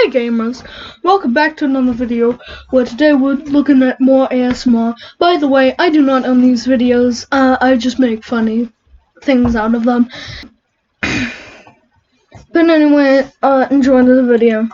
gamers, welcome back to another video where today we're looking at more ASMR. By the way, I do not own these videos, I just make funny things out of them. But anyway, enjoy the video.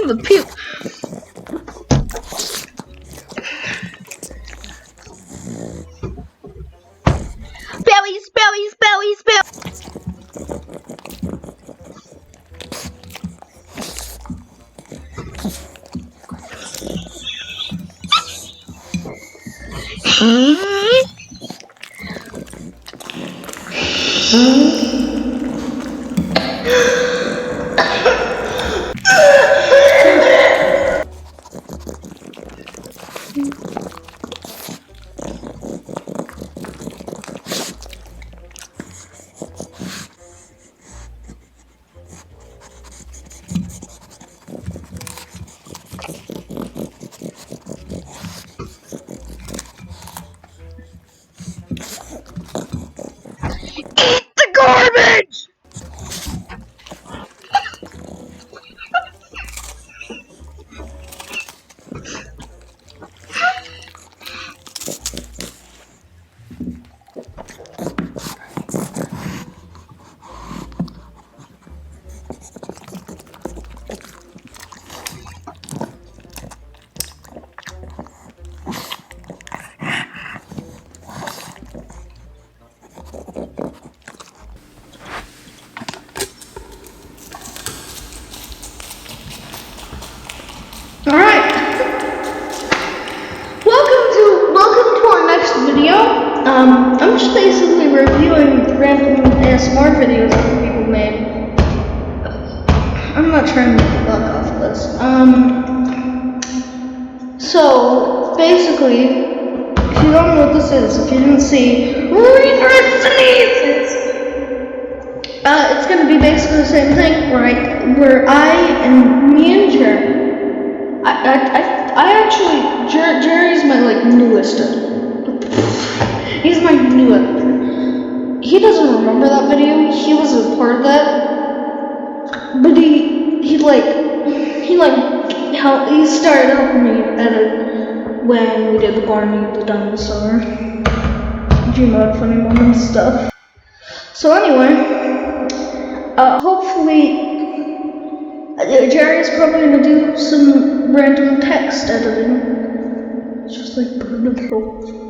The puke. Garbage! Alright, welcome to our next video. I'm just basically reviewing random ASMR videos that people made. I'm not trying to make a buck off of this. So basically, if you don't know what this is, if you didn't see Reverb sneezes, it's gonna be basically the same thing, right? Where me and Jerry. Jerry's my newest. He's my newest. He doesn't remember that video. He was a part of that, but he started helping me edit when we did the Barney the dinosaur, Gmod funny moments stuff. So anyway, hopefully. Jerry's probably gonna do some random text editing. It's just like beautiful.